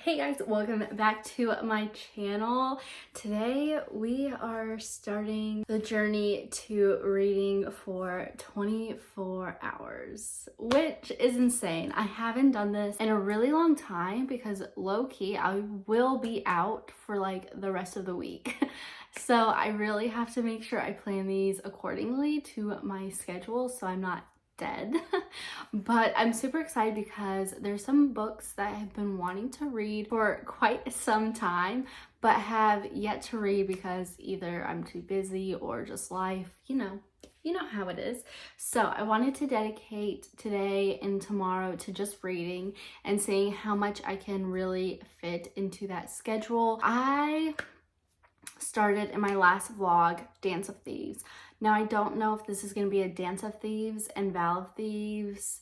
Hey guys, welcome back to my channel. Today we are starting the journey to reading for 24 hours, which is insane. I haven't done this in a really long time because low-key I will be out for like the rest of the week. So I really have to make sure I plan these accordingly to my schedule so I'm not dead. But I'm super excited because there's some books that I have been wanting to read for quite some time but have yet to read because either I'm too busy or just life, you know how it is. So I wanted to dedicate today and tomorrow to just reading and seeing how much I can really fit into that schedule. I started in my last vlog Dance of Thieves. Now I don't know if this is going to be a Dance of Thieves and Val of Thieves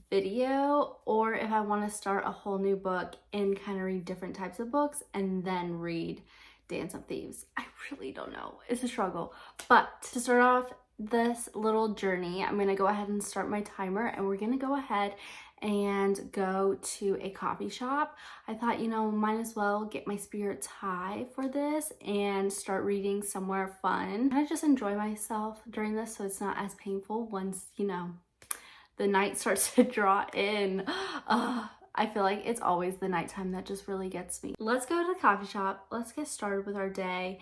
video or if I want to start a whole new book and kind of read different types of books and then read Dance of Thieves. I really don't know. It's a struggle. But to start off this little journey, I'm going to go ahead and start my timer and we're going to go ahead and go to a coffee shop. I thought, might as well get my spirits high for this and start reading somewhere fun. I just enjoy myself during this so it's not as painful once, the night starts to draw in. I feel like it's always the nighttime that just really gets me. Let's go to the coffee shop. Let's get started with our day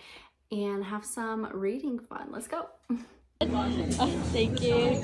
and have some reading fun. Let's go. Thank you.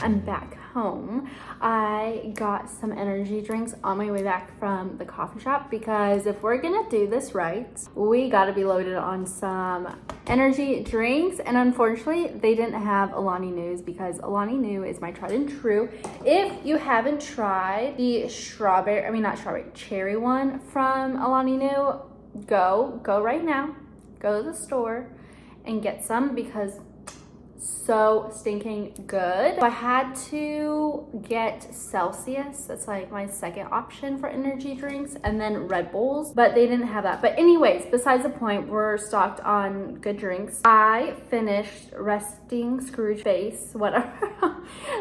I'm back home. I got some energy drinks on my way back from the coffee shop because if we're gonna do this right, we gotta be loaded on some energy drinks. And unfortunately, they didn't have Alani Nus because Alani Nu is my tried and true. If you haven't tried the cherry one from Alani Nu, go right now. Go to the store and get some because so stinking good. So I had to get Celsius. That's like my second option for energy drinks, and then Red Bulls, but they didn't have that. But anyways, besides the point, we're stocked on good drinks. I finished Resting Scrooge Face, whatever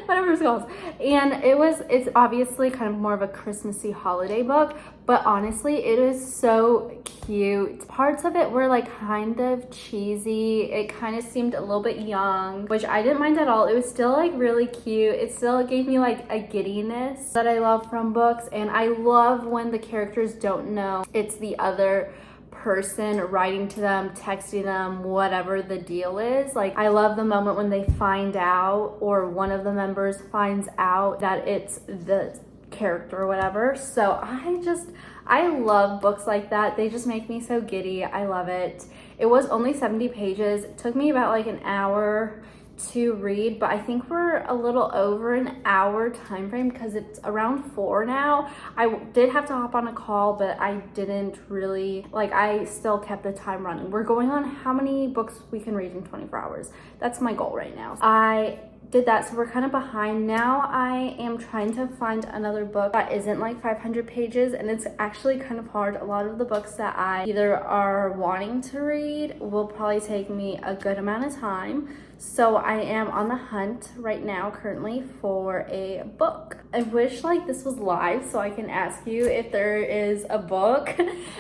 it's called. And it's obviously kind of more of a Christmassy holiday book, but honestly, it is so cute. Parts of it were like kind of cheesy. It kind of seemed a little bit young, which I didn't mind at all. It was still like really cute. It still gave me like a giddiness that I love from books. And I love when the characters don't know it's the other person writing to them, texting them, whatever the deal is. Like, I love the moment when they find out, or one of the members finds out that it's the character or whatever. So I love books like that. They just make me so giddy. I love it. It was only 70 pages. It took me about like an hour to read, but I think we're a little over an hour time frame because it's around 4 now. I did have to hop on a call, but I didn't really, I still kept the time running. We're going on how many books we can read in 24 hours. That's my goal right now. I did that, so we're kind of behind now. I am trying to find another book that isn't like 500 pages, and it's actually kind of hard. A lot of the books that I either are wanting to read will probably take me a good amount of time. So I am on the hunt right now currently for a book. I wish this was live so I can ask you if there is a book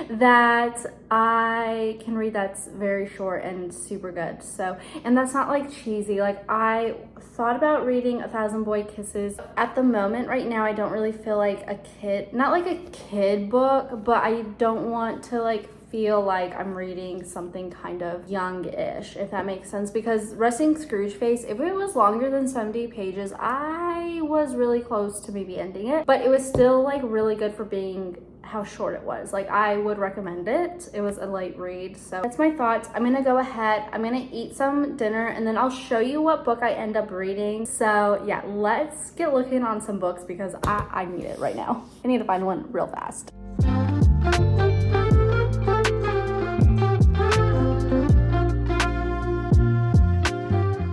that I can read that's very short and super good. So, and that's not cheesy. I thought about reading A Thousand Boy Kisses. At the moment right now, I don't really feel like a kid, not like a kid book, but I don't want to feel like I'm reading something kind of young-ish, if that makes sense, because Resting Scrooge Face, if it was longer than 70 pages, I was really close to maybe ending it, but it was still really good for being how short it was. Like, I would recommend it. It was a light read. So that's my thoughts. I'm gonna go ahead, I'm gonna eat some dinner, and then I'll show you what book I end up reading. So yeah, let's get looking on some books because I need it right now. I need to find one real fast.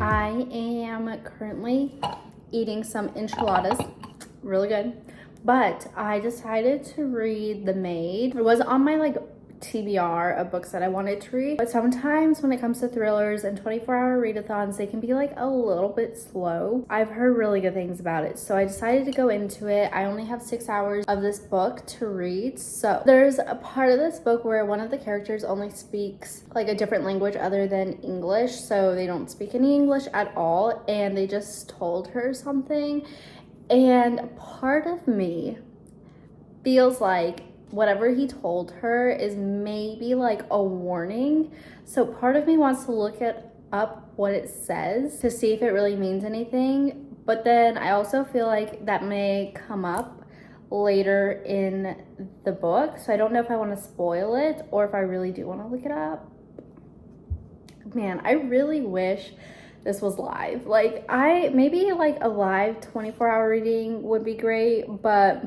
I am currently eating some enchiladas, really good. But I decided to read The Maid. It was on my like TBR of books that I wanted to read. But sometimes when it comes to thrillers and 24-hour readathons, they can be like a little bit slow. I've heard really good things about it, so I decided to go into it. I only have 6 hours of this book to read. So there's a part of this book where one of the characters only speaks like a different language other than English. So they don't speak any English at all, and they just told her something. And part of me feels like whatever he told her is maybe like a warning. So part of me wants to look up what it says to see if it really means anything. But then I also feel like that may come up later in the book. So I don't know if I want to spoil it or if I really do want to look it up. Man, I really wish this was live. Like, maybe like a live 24-hour reading would be great, but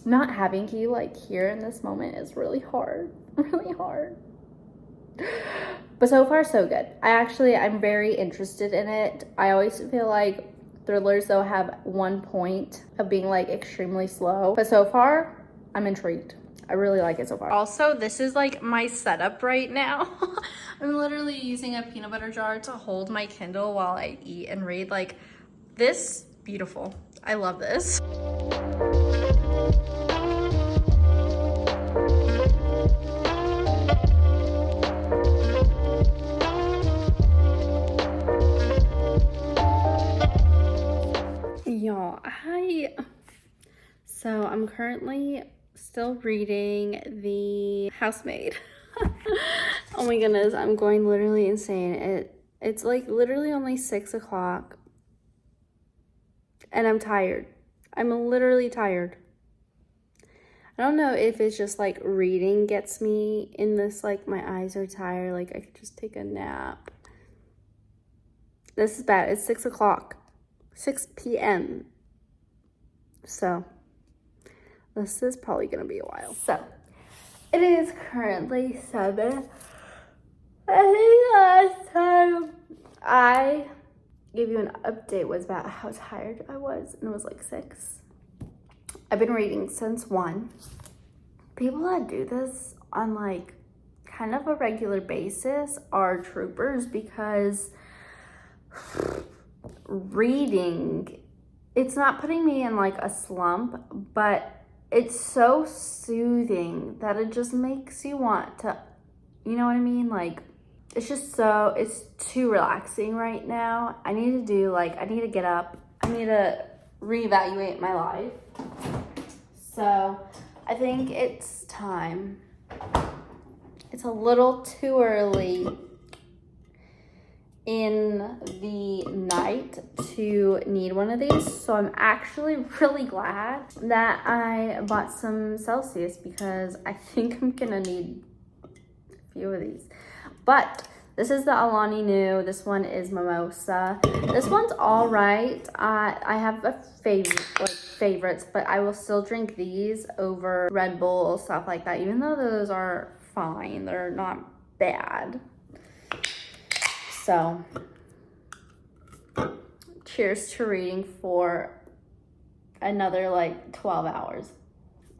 not having you like here in this moment is really hard, really hard. But so far so good. I'm very interested in it. I always feel like thrillers though have one point of being like extremely slow, but so far I'm intrigued. I really like it so far. Also, this is like my setup right now. I'm literally using a peanut butter jar to hold my Kindle while I eat and read. Like, this, beautiful. I love this. Y'all, so I'm currently still reading The Housemaid. Oh my goodness, I'm going literally insane. It's like literally only 6 o'clock and I'm tired. I'm literally tired. I don't know if it's just like reading gets me in this, like my eyes are tired, like I could just take a nap. This is bad. It's 6 o'clock, 6 p.m. So this is probably gonna be a while. So it is currently 7. I think last time I gave you an update was about how tired I was, and it was like 6. I've been reading since 1. People that do this on like kind of a regular basis are troopers, because reading, it's not putting me in like a slump, but it's so soothing that it just makes you want to, you know what I mean? Like, it's too relaxing right now. I need to get up. I need to reevaluate my life. So I think it's time. It's a little too early in the night to need one of these, so I'm actually really glad that I bought some Celsius, because I think I'm gonna need a few of these. But this is the Alani Nu. This one is Mimosa. This one's all right. I have a favorites, but I will still drink these over Red Bull, stuff like that, even though those are fine. They're not bad. So, cheers to reading for another like 12 hours.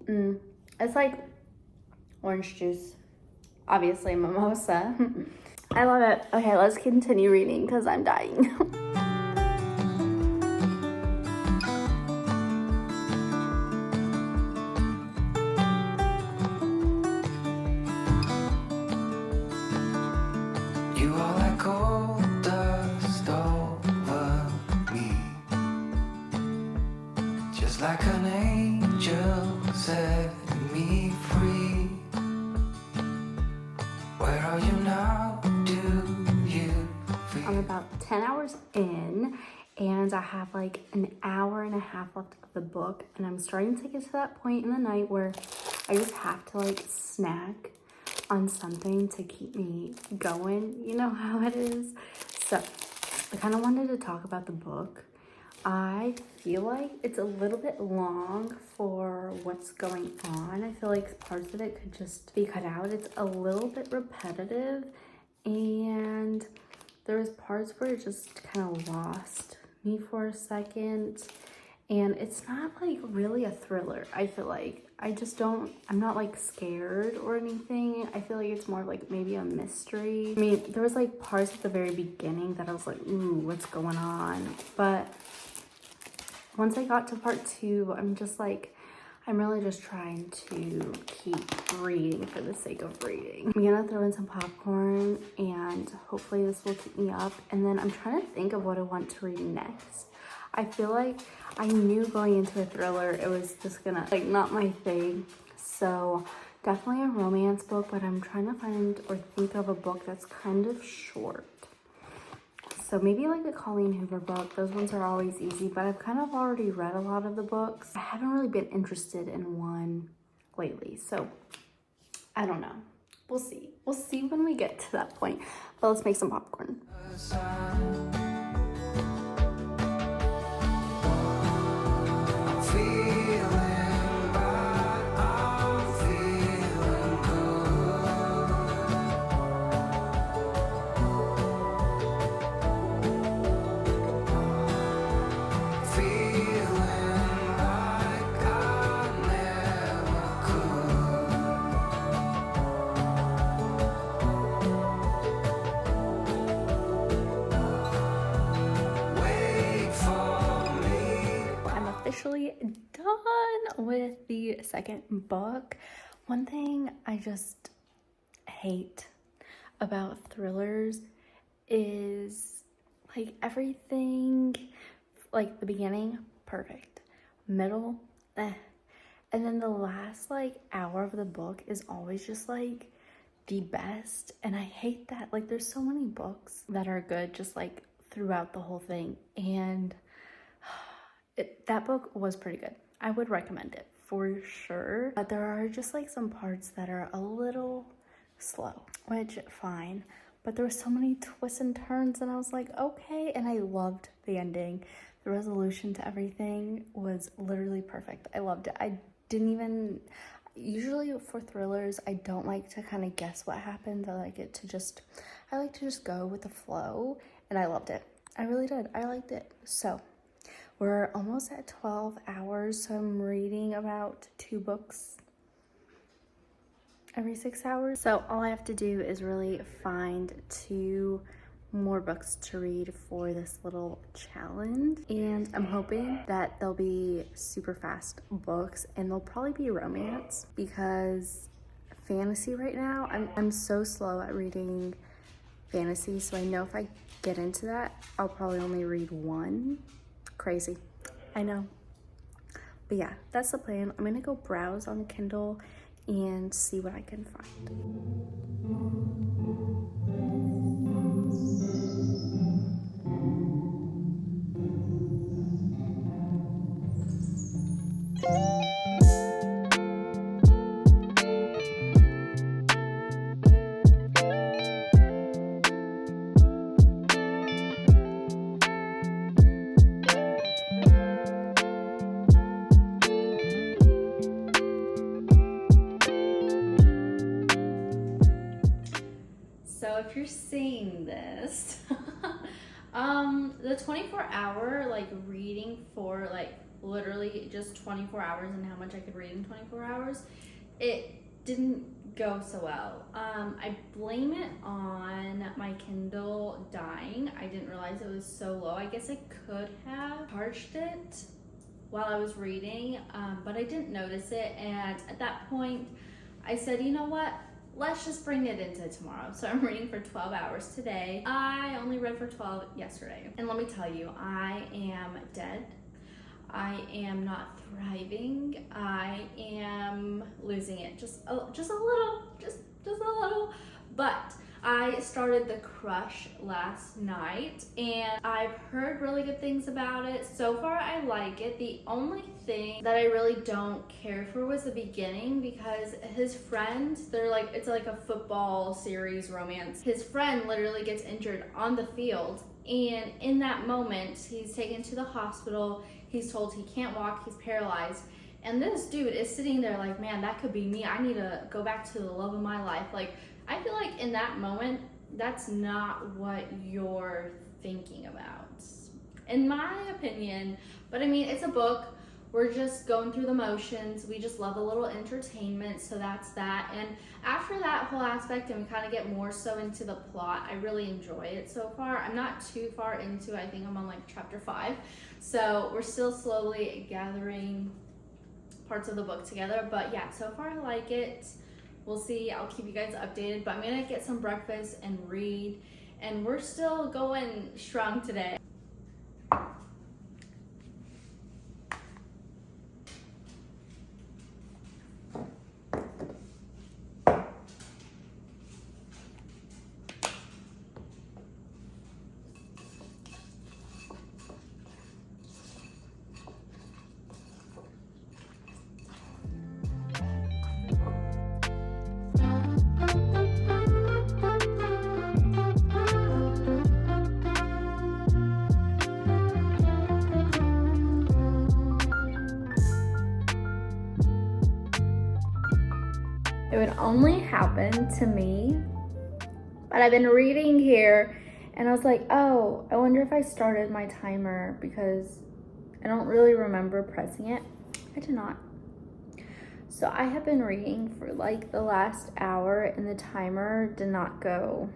It's like orange juice, obviously mimosa. I love it. Okay, let's continue reading because I'm dying. You are like gold dust over me, just like an angel setting me free. Where are you now? Do you feel? I'm about 10 hours in, and I have like an hour and a half left of the book, and I'm starting to get to that point in the night where I just have to like snack on something to keep me going. You know how it is. So I kind of wanted to talk about the book. I feel like it's a little bit long for what's going on. I feel like parts of it could just be cut out. It's a little bit repetitive, and there was parts where it just kind of lost me for a second. And it's not like really a thriller. I feel like I'm not like scared or anything. I feel like it's more like maybe a mystery. I mean, there was like parts at the very beginning that I was like, ooh, what's going on? But once I got to part 2, I'm really just trying to keep reading for the sake of reading. I'm gonna throw in some popcorn and hopefully this will keep me up. And then I'm trying to think of what I want to read next. I feel like I knew going into a thriller, it was just gonna, like, not my thing. So definitely a romance book, but I'm trying to find or think of a book that's kind of short. So maybe like a Colleen Hoover book. Those ones are always easy, but I've kind of already read a lot of the books. I haven't really been interested in one lately. So I don't know. We'll see. We'll see when we get to that point. But let's make some popcorn. Officially done with the second book. One thing I just hate about thrillers is like everything, like the beginning, perfect, middle, and then the last like hour of the book is always just like the best, and I hate that. Like there's so many books that are good just like throughout the whole thing, and that book was pretty good. I would recommend it for sure. But there are just like some parts that are a little slow, which fine. But there were so many twists and turns, and I was like, okay. And I loved the ending. The resolution to everything was literally perfect. I loved it. Usually for thrillers, I don't like to kind of guess what happens. I like to just go with the flow, and I loved it. I really did. I liked it. So we're almost at 12 hours, so I'm reading about 2 books every 6 hours. So all I have to do is really find 2 more books to read for this little challenge. And I'm hoping that they'll be super fast books, and they'll probably be romance, because fantasy right now, I'm so slow at reading fantasy. So I know if I get into that, I'll probably only read 1. Crazy, I know. But yeah, that's the plan. I'm gonna go browse on Kindle and see what I can find. So if you're seeing this, the 24-hour like reading for like literally just 24 hours and how much I could read in 24 hours, it didn't go so well. I blame it on my Kindle dying. I didn't realize it was so low. I guess I could have charged it while I was reading, but I didn't notice it. And at that point, I said, you know what? Let's just bring it into tomorrow. So I'm reading for 12 hours today. I only read for 12 yesterday. And let me tell you, I am dead. I am not thriving. I am losing it just a little. But I started The Crush last night and I've heard really good things about it. So far I like it. The only thing that I really don't care for was the beginning, because his friend, it's like a football series romance. His friend literally gets injured on the field, and in that moment he's taken to the hospital. He's told he can't walk, he's paralyzed. And this dude is sitting there like, man, that could be me. I need to go back to the love of my life. Like, I feel like in that moment, that's not what you're thinking about, in my opinion. But I mean, it's a book. We're just going through the motions. We just love a little entertainment, so that's that. And after that whole aspect, and we kind of get more so into the plot, I really enjoy it so far. I'm not too far into it. I think I'm on like chapter 5. So we're still slowly gathering parts of the book together. But yeah, so far I like it. We'll see. I'll keep you guys updated. But I'm going to get some breakfast and read. And we're still going strong today. It would only happen to me, but I've been reading here and I was like, oh, I wonder if I started my timer, because I don't really remember pressing it. I did not. So I have been reading for like the last hour and the timer did not go.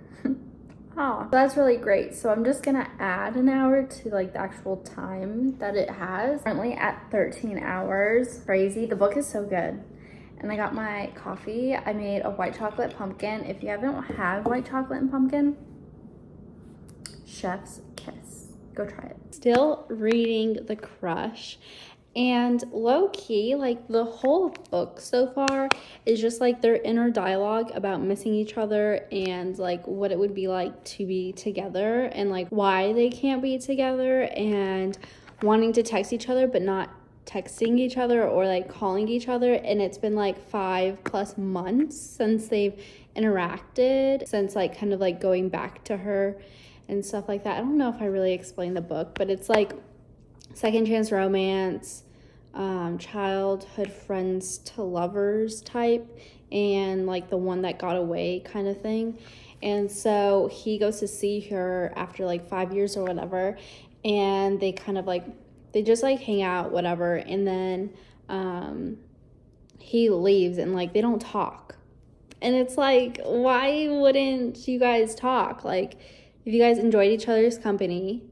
Oh, that's really great. So I'm just gonna add an hour to like the actual time that it has. Currently at 13 hours. Crazy. The book is so good. And I got my coffee. I made a white chocolate pumpkin. If you haven't had white chocolate and pumpkin, chef's kiss. Go try it. Still reading The Crush. And low-key, like the whole book so far is just like their inner dialogue about missing each other and like what it would be like to be together and like why they can't be together and wanting to text each other but not texting each other or like calling each other. And it's been like 5+ months since they've interacted, since like kind of like going back to her and stuff like that. I don't know if I really explained the book, but it's like second chance romance, childhood friends to lovers type, and like the one that got away kind of thing. And so he goes to see her after like 5 years or whatever, and they kind of like they just like hang out, whatever, and then he leaves and like they don't talk. And it's like, why wouldn't you guys talk? Like, if you guys enjoyed each other's company,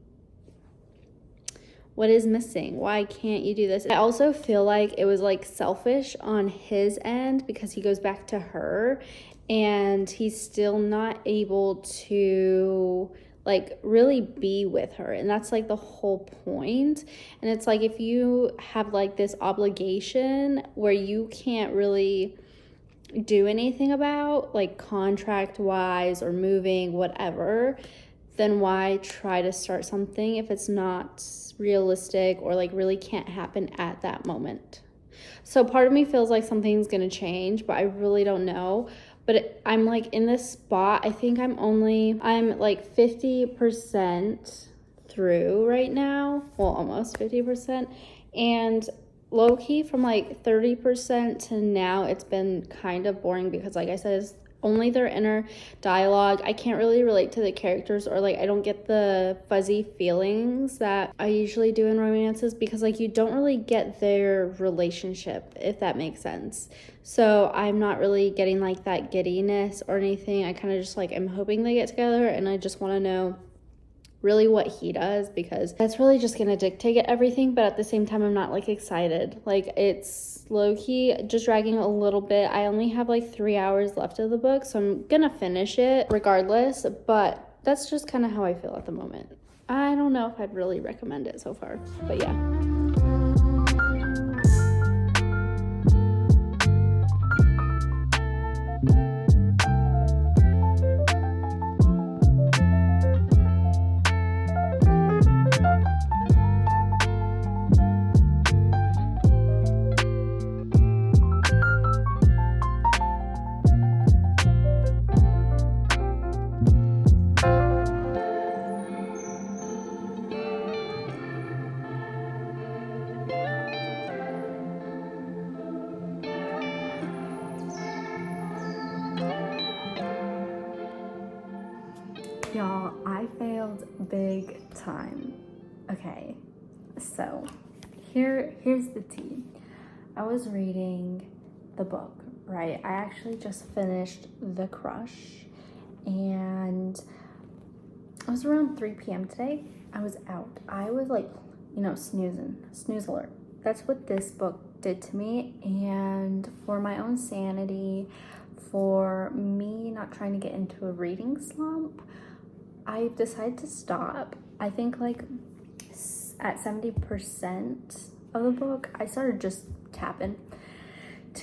what is missing? Why can't you do this? I also feel like it was like selfish on his end because he goes back to her and he's still not able to like really be with her, and that's like the whole point. And it's like, if you have like this obligation where you can't really do anything about, like contract wise or moving, whatever, then why try to start something if it's not realistic or like really can't happen at that moment? So part of me feels like something's gonna change, but I really don't know. But I'm like in this spot, I think I'm like 50% through right now. Well, almost 50%. And low-key from like 30% to now, it's been kind of boring because like I said, it's only their inner dialogue. I can't really relate to the characters, or like I don't get the fuzzy feelings that I usually do in romances, because like you don't really get their relationship, if that makes sense. So I'm not really getting like that giddiness or anything. I kind of just like am hoping they get together, and I just want to know really what he does, because that's really just gonna dictate everything. But at the same time, I'm not like excited. Like, it's low-key just dragging a little bit. I only have like 3 hours left of the book, so I'm gonna finish it regardless. But that's just kind of how I feel at the moment. I don't know if I'd really recommend it so far, but yeah. Y'all, I failed big time. Okay, so here's the tea. I was reading the book, right? I actually just finished The Crush, and it was around 3 p.m. today. I was out. I was like, snoozing, snooze alert. That's what this book did to me, and for my own sanity, for me not trying to get into a reading slump, I've decided to stop. I think like at 70% of the book, I started just tapping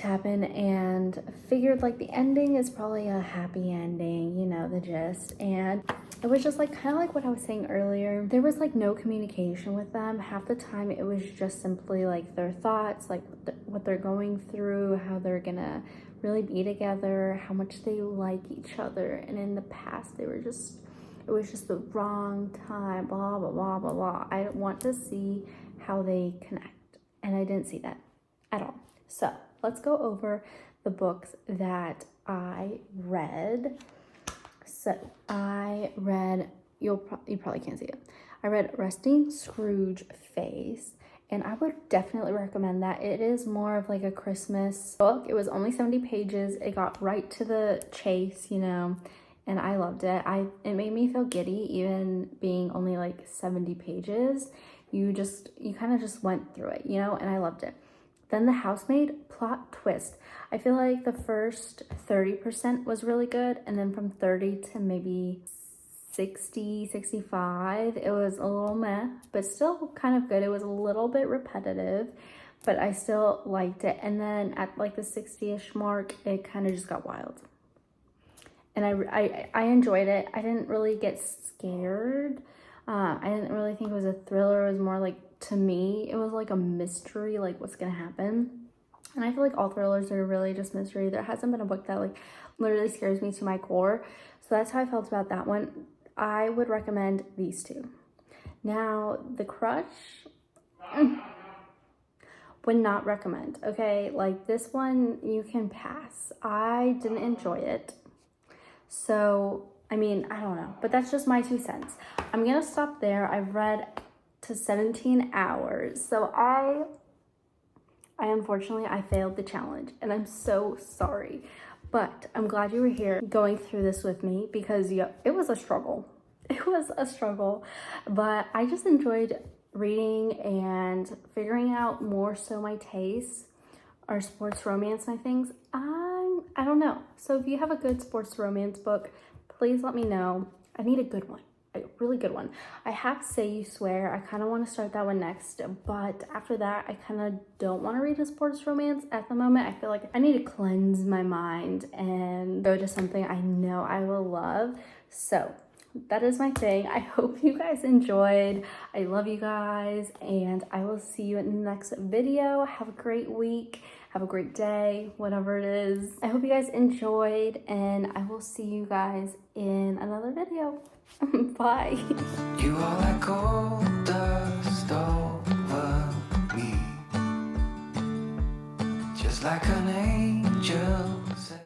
and figured like the ending is probably a happy ending, the gist. And it was just like kind of like what I was saying earlier. There was like no communication with them. Half the time it was just simply like their thoughts, like what they're going through, how they're gonna really be together, how much they like each other. And in the past it was just the wrong time, blah, blah, blah, blah, blah. I want to see how they connect. And I didn't see that at all. So let's go over the books that I read. So I read, you probably can't see it. I read Resting Scrooge Face, and I would definitely recommend that. It is more of like a Christmas book. It was only 70 pages. It got right to the chase, and I loved it. It made me feel giddy, even being only like 70 pages. You kind of just went through it, and I loved it. Then The Housemaid plot twist. I feel like the first 30% was really good, and then from 30 to maybe 60, 65, it was a little meh, but still kind of good. It was a little bit repetitive, but I still liked it. And then at like the 60-ish mark, it kind of just got wild. And I enjoyed it. I didn't really get scared. I didn't really think it was a thriller. It was more like, to me, it was like a mystery, like what's gonna happen. And I feel like all thrillers are really just mystery. There hasn't been a book that like literally scares me to my core. So that's how I felt about that one. I would recommend these two. Now, The Crush, would not recommend, okay? Like this one, you can pass. I didn't enjoy it. So, I mean, I don't know, but that's just my 2 cents. I'm gonna stop there. I've read to 17 hours. So I unfortunately, I failed the challenge, and I'm so sorry. But I'm glad you were here going through this with me, because it was a struggle. It was a struggle, but I just enjoyed reading and figuring out more so my tastes are sports romance and things. I don't know. So if you have a good sports romance book, please let me know. I need a good one. A really good one. I have Say You Swear. I kind of want to start that one next, but after that I kind of don't want to read a sports romance at the moment. I feel like I need to cleanse my mind and go to something I know I will love. So that is my thing. I hope you guys enjoyed. I love you guys, and I will see you in the next video. Have a great week. Have a great day, whatever it is. I hope you guys enjoyed, and I will see you guys in another video. Bye. You are like gold dust over me, just like an angel